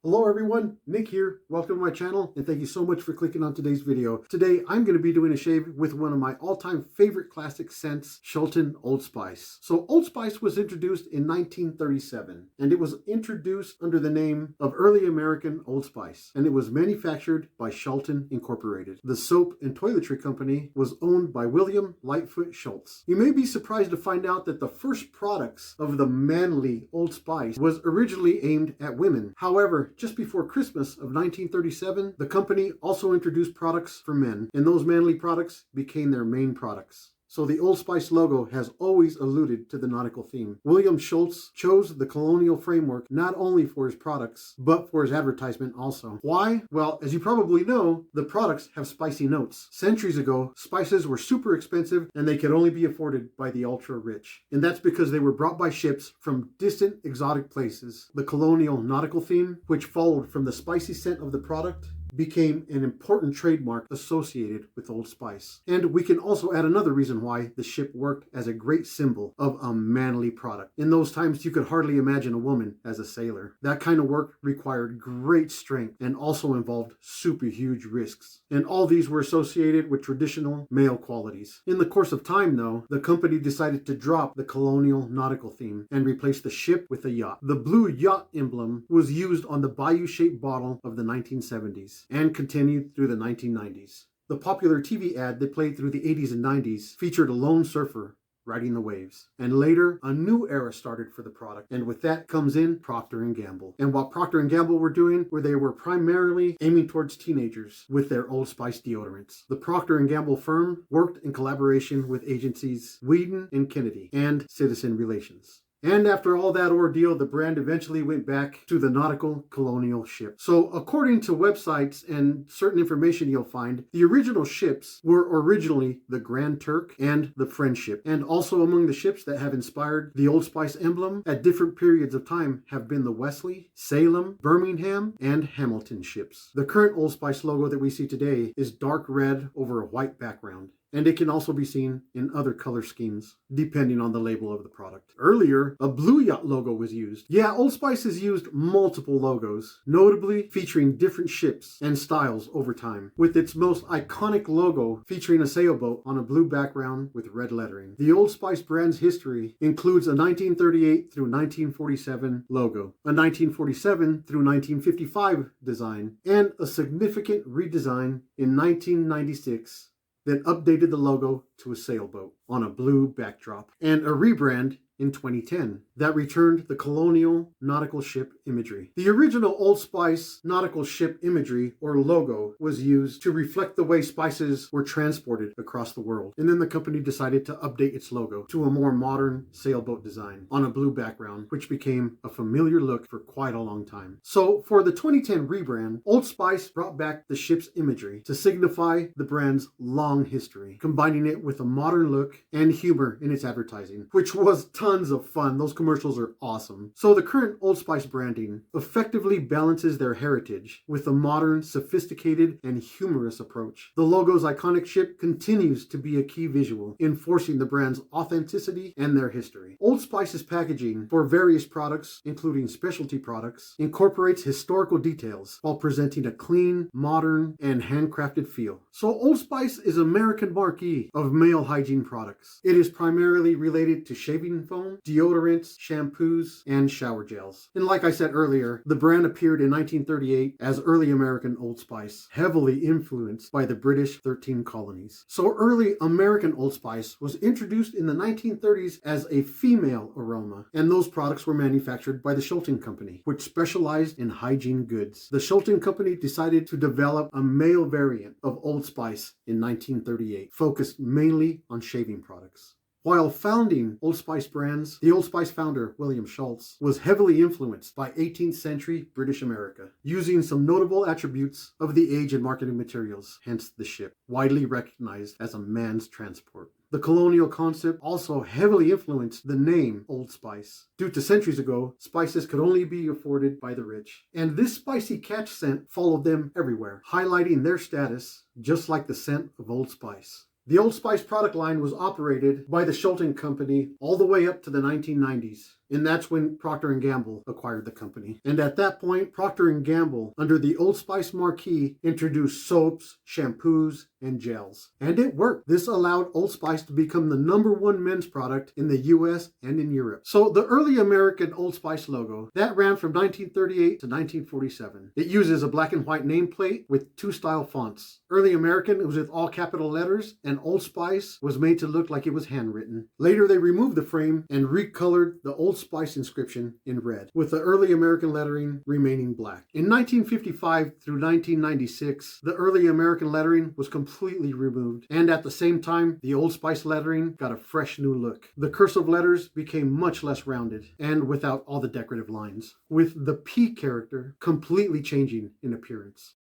Hello everyone, Nick here. Welcome to my channel and thank you so much for clicking on today's video. Today I'm going to be doing a shave with one of my all-time favorite classic scents, Schultz Old Spice. So Old Spice was introduced in 1937 and it was introduced under the name of Early American Old Spice and it was manufactured by Schultz Incorporated. The soap and toiletry company was owned by William Lightfoot Schultz. You may be surprised to find out that the first products of the manly Old Spice was originally aimed at women. However, just before Christmas of 1937, the company also introduced products for men, and those manly products became their main products. So the Old Spice logo has always alluded to the nautical theme. William Schultz chose the colonial framework not only for his products, but for his advertisement also. Why? Well, as you probably know, the products have spicy notes. Centuries ago, spices were super expensive and they could only be afforded by the ultra-rich. And that's because they were brought by ships from distant exotic places. The colonial nautical theme, which followed from the spicy scent of the product, became an important trademark associated with Old Spice. And we can also add another reason why the ship worked as a great symbol of a manly product. In those times, you could hardly imagine a woman as a sailor. That kind of work required great strength and also involved super huge risks. And all these were associated with traditional male qualities. In the course of time, though, the company decided to drop the colonial nautical theme and replace the ship with a yacht. The blue yacht emblem was used on the bayou-shaped bottle of the 1970s. And continued through the 1990s. The popular TV ad that played through the 80s and 90s featured a lone surfer riding the waves. And later, a new era started for the product. And with that comes in Procter & Gamble. And what Procter & Gamble were doing, where they were primarily aiming towards teenagers with their Old Spice deodorants. The Procter & Gamble firm worked in collaboration with agencies Whedon and Kennedy and Citizen Relations. And after all that ordeal, the brand eventually went back to the nautical colonial ship. So according to websites and certain information you'll find, the original ships were originally the Grand Turk and the Friendship. And also among the ships that have inspired the Old Spice emblem at different periods of time have been the Wesley, Salem, Birmingham, and Hamilton ships. The current Old Spice logo that we see today is dark red over a white background. And it can also be seen in other color schemes, depending on the label of the product. Earlier, a blue yacht logo was used. Yeah, Old Spice has used multiple logos, notably featuring different ships and styles over time, with its most iconic logo featuring a sailboat on a blue background with red lettering. The Old Spice brand's history includes a 1938 through 1947 logo, a 1947 through 1955 design, and a significant redesign in 1996 that updated the logo to a sailboat on a blue backdrop, and a rebrand in 2010 that returned the colonial nautical ship imagery. The original Old Spice nautical ship imagery or logo was used to reflect the way spices were transported across the world. And then the company decided to update its logo to a more modern sailboat design on a blue background, which became a familiar look for quite a long time. So for the 2010 rebrand, Old Spice brought back the ship's imagery to signify the brand's long history, combining it with a modern look and humor in its advertising, which was tons of fun. Those commercials are awesome. So the current Old Spice branding effectively balances their heritage with a modern, sophisticated, and humorous approach. The logo's iconic ship continues to be a key visual, enforcing the brand's authenticity and their history. Old Spice's packaging for various products, including specialty products, incorporates historical details while presenting a clean, modern, and handcrafted feel. So Old Spice is American marquee of male hygiene products. It is primarily related to shaving foam, deodorants, shampoos, and shower gels. And like I said earlier, the brand appeared in 1938 as Early American Old Spice, heavily influenced by the British 13 colonies. So Early American Old Spice was introduced in the 1930s as a female aroma, and those products were manufactured by the Schultz Company, which specialized in hygiene goods. The Schultz Company decided to develop a male variant of Old Spice in 1938, focused mainly on shaving products. While founding Old Spice brands, the Old Spice founder, William Schultz, was heavily influenced by 18th century British America, using some notable attributes of the age and marketing materials, hence the ship, widely recognized as a man's transport. The colonial concept also heavily influenced the name Old Spice. Due to centuries ago, spices could only be afforded by the rich. And this spicy catch scent followed them everywhere, highlighting their status just like the scent of Old Spice. The Old Spice product line was operated by the Schultz Company all the way up to the 1990s. And that's when Procter & Gamble acquired the company. And at that point, Procter & Gamble, under the Old Spice marquee, introduced soaps, shampoos, and gels. And it worked. This allowed Old Spice to become the #1 men's product in the US and in Europe. So the early American Old Spice logo, that ran from 1938 to 1947. It uses a black and white nameplate with 2 style fonts. Early American was with all capital letters, and Old Spice was made to look like it was handwritten. Later they removed the frame and recolored the Old Spice inscription in red, with the early American lettering remaining black. In 1955 through 1996, the early American lettering was completely removed, and at the same time, the Old Spice lettering got a fresh new look. The cursive letters became much less rounded and without all the decorative lines, with the P character completely changing in appearance.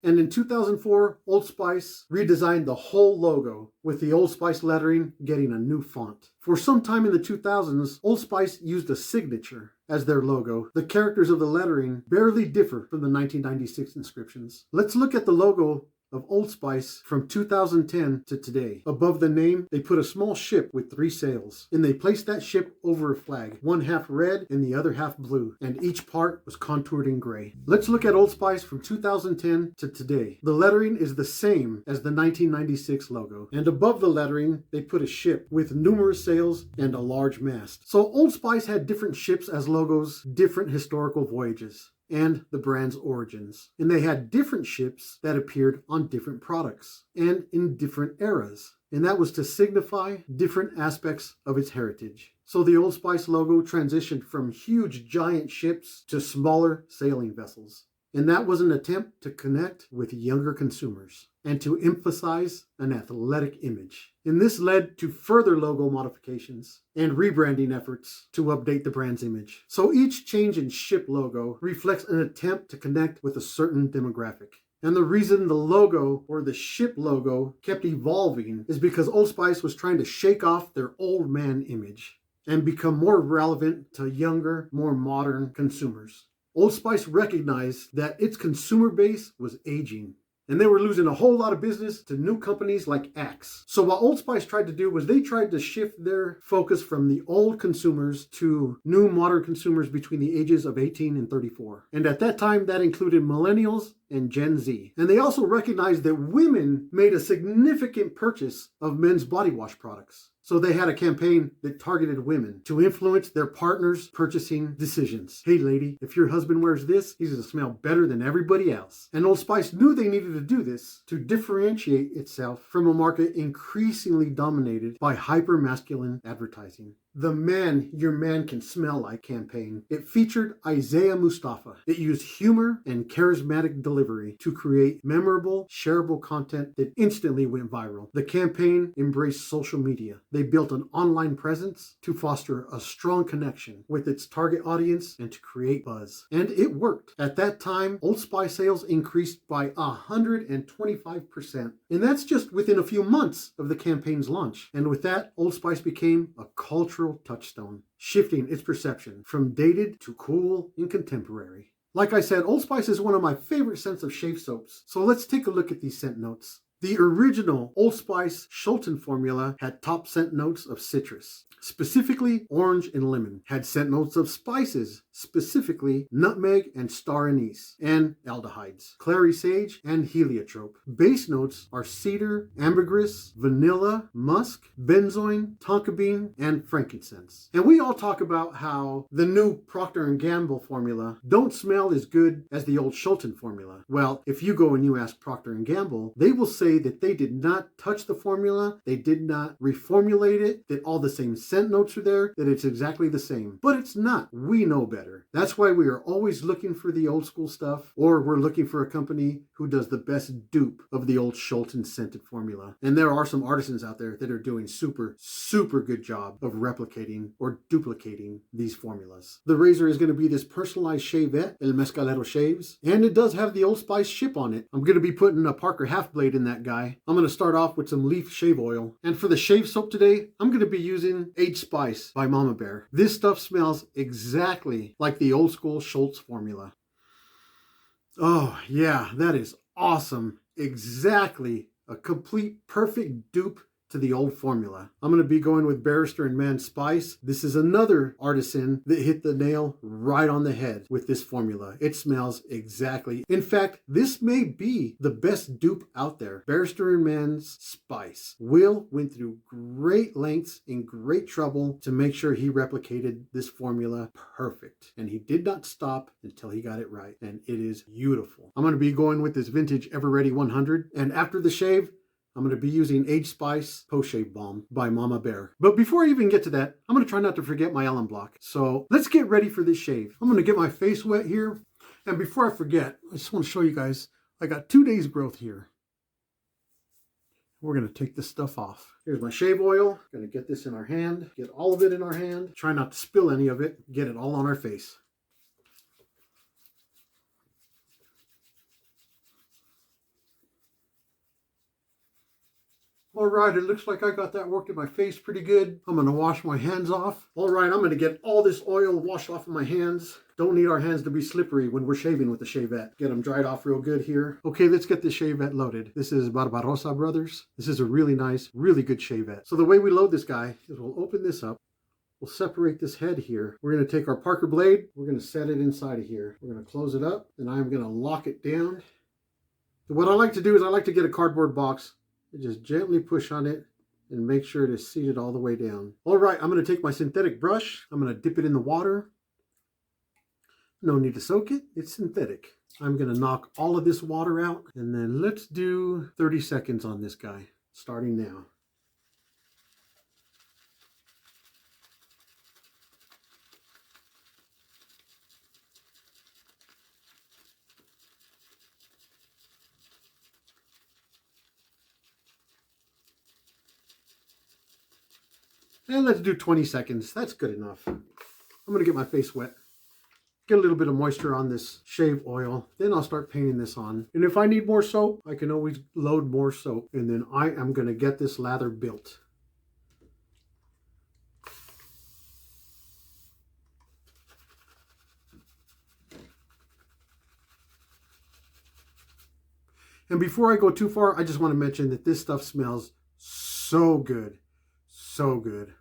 And in 2004, Old Spice redesigned the whole logo, with the Old Spice lettering getting a new font. For some time in the 2000s, Old Spice used a signature as their logo. The characters of the lettering barely differ from the 1996 inscriptions. Let's look at the logo of Old Spice from 2010 to today. Above the name, they put a small ship with 3 sails, and they placed that ship over a flag, one half red and the other half blue, and each part was contoured in gray. Let's look at Old Spice from 2010 to today. The lettering is the same as the 1996 logo, and above the lettering, they put a ship with numerous sails and a large mast. So Old Spice had different ships as logos, different historical voyages, and the brand's origins. And they had different ships that appeared on different products and in different eras. And that was to signify different aspects of its heritage. So the Old Spice logo transitioned from huge giant ships to smaller sailing vessels. And that was an attempt to connect with younger consumers and to emphasize an athletic image. And this led to further logo modifications and rebranding efforts to update the brand's image. So each change in ship logo reflects an attempt to connect with a certain demographic. And the reason the logo, or the ship logo, kept evolving is because Old Spice was trying to shake off their old man image and become more relevant to younger, more modern consumers. Old Spice recognized that its consumer base was aging, and they were losing a whole lot of business to new companies like Axe. So what Old Spice tried to do was they tried to shift their focus from the old consumers to new modern consumers between the ages of 18 and 34. And at that time, that included millennials and Gen Z. And they also recognized that women made a significant purchase of men's body wash products. So they had a campaign that targeted women to influence their partners' purchasing decisions. Hey lady, if your husband wears this, he's gonna smell better than everybody else. And Old Spice knew they needed to do this to differentiate itself from a market increasingly dominated by hyper-masculine advertising. The Man Your Man Can Smell Like campaign. It featured Isaiah Mustafa. It used humor and charismatic delivery to create memorable, shareable content that instantly went viral. The campaign embraced social media. They built an online presence to foster a strong connection with its target audience and to create buzz. And it worked. At that time, Old Spice sales increased by 125%. And that's just within a few months of the campaign's launch. And with that, Old Spice became a cultural touchstone, shifting its perception from dated to cool and contemporary. Like I said, Old Spice is one of my favorite scents of shave soaps. So let's take a look at these scent notes. The original Old Spice Schultz formula had top scent notes of citrus, specifically orange and lemon, had scent notes of spices, specifically nutmeg and star anise, and aldehydes, clary sage, and heliotrope. Base notes are cedar, ambergris, vanilla, musk, benzoin, tonka bean, and frankincense. And we all talk about how the new Procter & Gamble formula don't smell as good as the old Schultz formula. Well, if you go and you ask Procter & Gamble, they will say that they did not touch the formula, they did not reformulate it, that all the same scent notes are there, that it's exactly the same. But it's not. We know better. That's why we are always looking for the old school stuff, or we're looking for a company who does the best dupe of the old Schultz scented formula. And there are some artisans out there that are doing super good job of replicating or duplicating these formulas. The razor is going to be this personalized shavette, El Mescalero Shaves, and it does have the Old Spice chip on it. I'm going to be putting a Parker half blade in that guy. I'm going to start off with some leaf shave oil. And for the shave soap today, I'm going to be using Age Spice by Mama Bear. This stuff smells exactly like the old school Schultz formula. Oh yeah, that is awesome. Exactly a complete perfect dupe to the old formula. I'm going to be going with Barrister and Man Spice. This is another artisan that hit the nail right on the head with this formula. It smells exactly. In fact, this may be the best dupe out there. Barrister and Man's Spice. Will went through great lengths and great trouble to make sure he replicated this formula perfect. And he did not stop until he got it right. And it is beautiful. I'm going to be going with this vintage Ever Ready 100. And after the shave, I'm going to be using Age Spice Post-Shave Balm by Mama Bear. But before I even get to that, I'm going to try not to forget my Allen block. So let's get ready for this shave. I'm going to get my face wet here. And before I forget, I just want to show you guys, I got 2 days growth here. We're going to take this stuff off. Here's my shave oil. Going to get this in our hand. Get all of it in our hand. Try not to spill any of it. Get it all on our face. All right, it looks like I got that worked in my face pretty good. I'm going to wash my hands off. All right, I'm going to get all this oil washed off of my hands. Don't need our hands to be slippery when we're shaving with the shavette. Get them dried off real good here. Okay, let's get this shavette loaded. This is Barbarossa Brothers. This is a really nice, really good shavette. So the way we load this guy is we'll open this up. We'll separate this head here. We're going to take our Parker blade. We're going to set it inside of here. We're going to close it up, and I'm going to lock it down. So what I like to do is I like to get a cardboard box. Just gently push on it and make sure it is seated all the way down. All right, I'm going to take my synthetic brush. I'm going to dip it in the water. No need to soak it. It's synthetic. I'm going to knock all of this water out. And then let's do 30 seconds on this guy, starting now. And let's do 20 seconds. That's good enough. I'm going to get my face wet. Get a little bit of moisture on this shave oil. Then I'll start painting this on. And if I need more soap, I can always load more soap. And then I am going to get this lather built. And before I go too far, I just want to mention that this stuff smells so good. So good.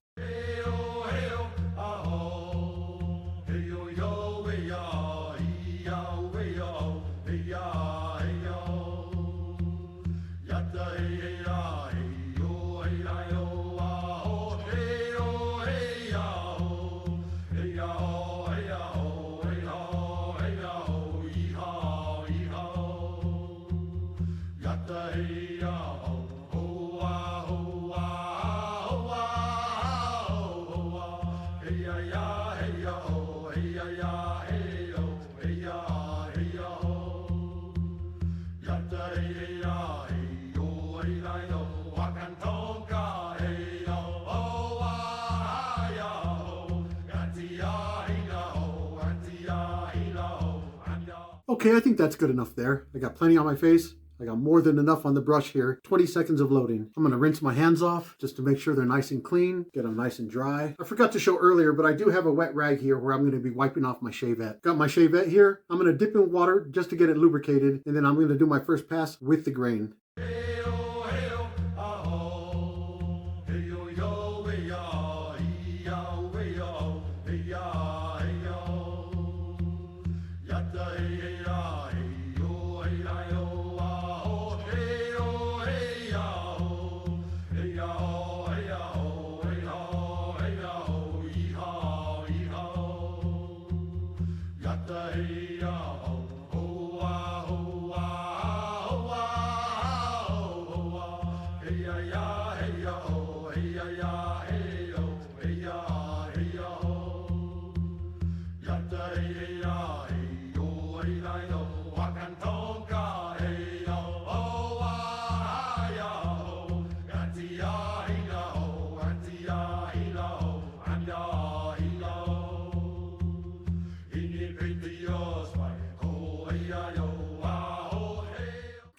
Okay, I think that's good enough there. I got plenty on my face. I got more than enough on the brush here. 20 seconds of loading. I'm going to rinse my hands off just to make sure they're nice and clean. Get them nice and dry. I forgot to show earlier, but I do have a wet rag here where I'm going to be wiping off my shavette. Got my shavette here. I'm going to dip in water just to get it lubricated. And then I'm going to do my first pass with the grain.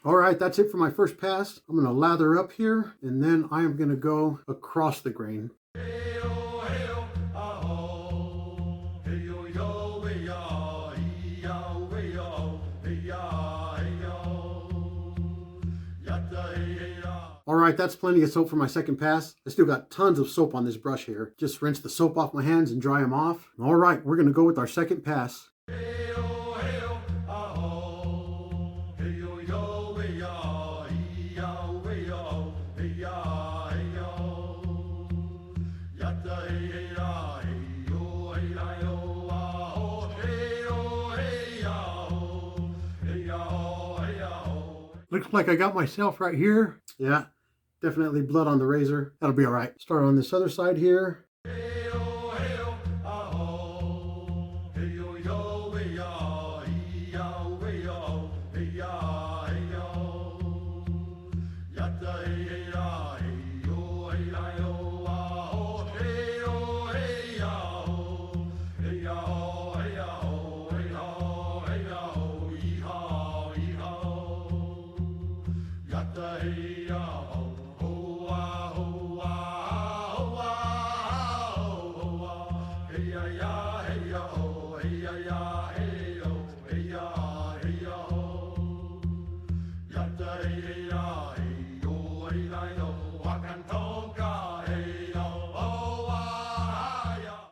All right, that's it for my first pass. I'm going to lather up here, and then I am going to go across the grain. All All right, that's plenty of soap for my second pass. I still got tons of soap on this brush here. Just rinse the soap off my hands and dry them off. All right, we're gonna go with our second pass. Looks like I got myself right here. Yeah, definitely blood on the razor. That'll be all right. Start on this other side here.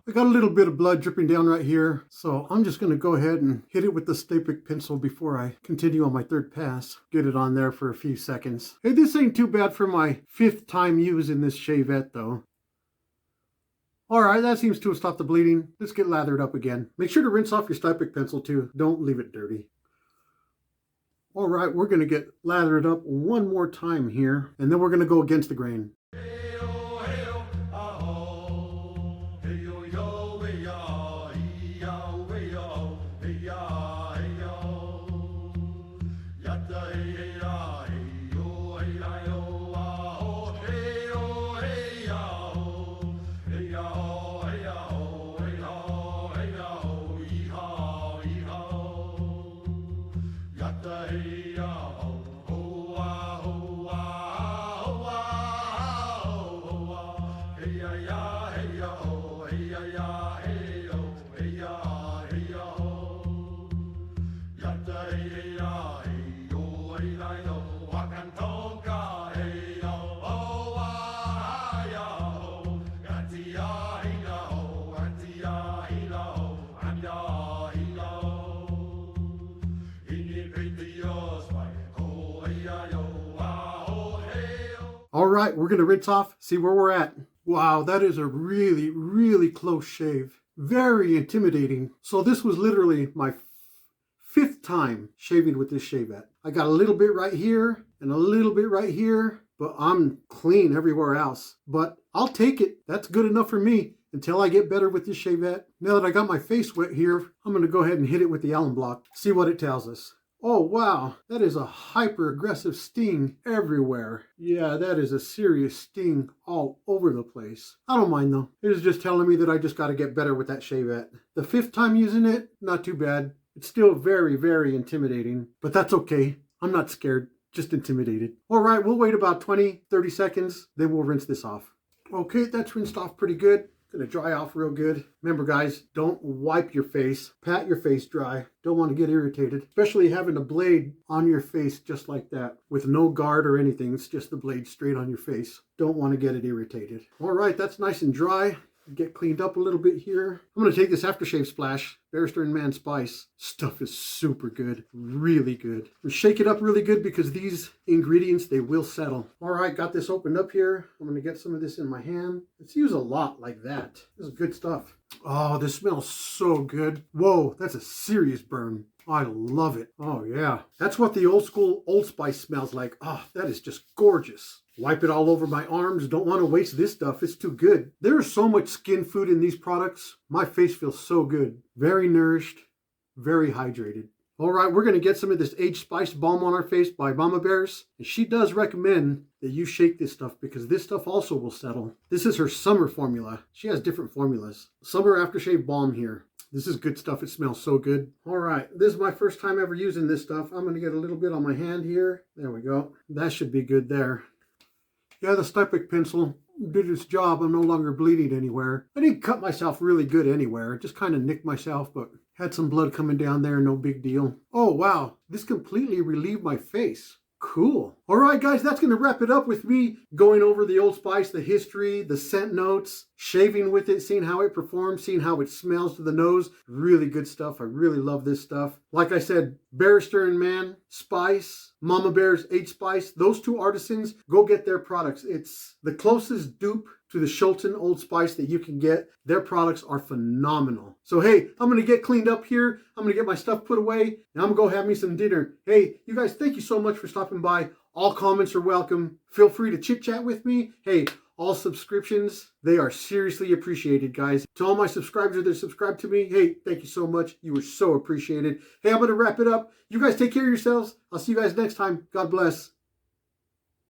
I got a little bit of blood dripping down right here, so I'm just going to go ahead and hit it with the Stapik pencil before I continue on my third pass. Get it on there for a few seconds. Hey, this ain't too bad for my 5th time using this shavette though. Alright, that seems to have stopped the bleeding. Let's get lathered up again. Make sure to rinse off your Stapik pencil too. Don't leave it dirty. Alright, we're going to get lathered up one more time here, and then we're going to go against the grain. All right, we're going to rinse off, see where we're at. Wow, that is a really, really close shave. Very intimidating. So this was literally my 5th time shaving with this shavette. I got a little bit right here and a little bit right here, but I'm clean everywhere else. But I'll take it. That's good enough for me until I get better with this shavette. Now that I got my face wet here, I'm going to go ahead and hit it with the Allen block. See what it tells us. Oh wow, that is a hyper aggressive sting everywhere. Yeah, that is a serious sting all over the place. I don't mind though. It is just telling me that I just got to get better with that shavette. The 5th time using it, not too bad. It's still very, very intimidating, but that's okay. I'm not scared, just intimidated. All right, we'll wait about 20-30 seconds, then we'll rinse this off. Okay, that's rinsed off pretty good. Gonna dry off real good. Remember guys, don't wipe your face. Pat your face dry. Don't want to get irritated, especially having a blade on your face just like that with no guard or anything. It's just the blade straight on your face. Don't want to get it irritated. All right, that's nice and dry. Get cleaned up a little bit here. I'm going to take this aftershave splash, Barrister and Man Spice. Stuff is super good, really good. And shake it up really good because these ingredients, they will settle. All right, got this opened up here. I'm going to get some of this in my hand. Let's use a lot like that. This is good stuff. Oh, this smells so good. Whoa, that's a serious burn. I love it. Oh yeah. That's what the old school Old Spice smells like. Oh, that is just gorgeous. Wipe it all over my arms. Don't want to waste this stuff. It's too good. There is so much skin food in these products. My face feels so good. Very nourished, very hydrated. All right, we're going to get some of this aged spice balm on our face by Mama Bears. And she does recommend that you shake this stuff because this stuff also will settle. This is her summer formula. She has different formulas. Summer aftershave balm here. This is good stuff. It smells so good. All right, this is my first time ever using this stuff. I'm going to get a little bit on my hand here. There we go. That should be good there. Yeah, the Stapik pencil did its job. I'm no longer bleeding anywhere. I didn't cut myself really good anywhere. Just kind of nicked myself, but had some blood coming down there. No big deal. Oh, wow. This completely relieved my face. Cool. All All right, guys, that's going to wrap it up with me going over the Old Spice, the history, the scent notes, shaving with it, seeing how it performs, seeing how it smells to the nose. Really good stuff. I really love this stuff. Like I said, Barrister and Man, Spice, Mama Bear's H Spice, those two artisans, go get their products. It's the closest dupe to the Schultz Old Spice that you can get. Their products are phenomenal. So hey, I'm going to get cleaned up here. I'm going to get my stuff put away, and I'm going to go have me some dinner. Hey, you guys, thank you so much for stopping by. All comments are welcome. Feel free to chit chat with me. Hey, all subscriptions, they are seriously appreciated, guys. To all my subscribers that are subscribed to me, hey, thank you so much. You were so appreciated. Hey, I'm going to wrap it up. You guys take care of yourselves. I'll see you guys next time. God bless.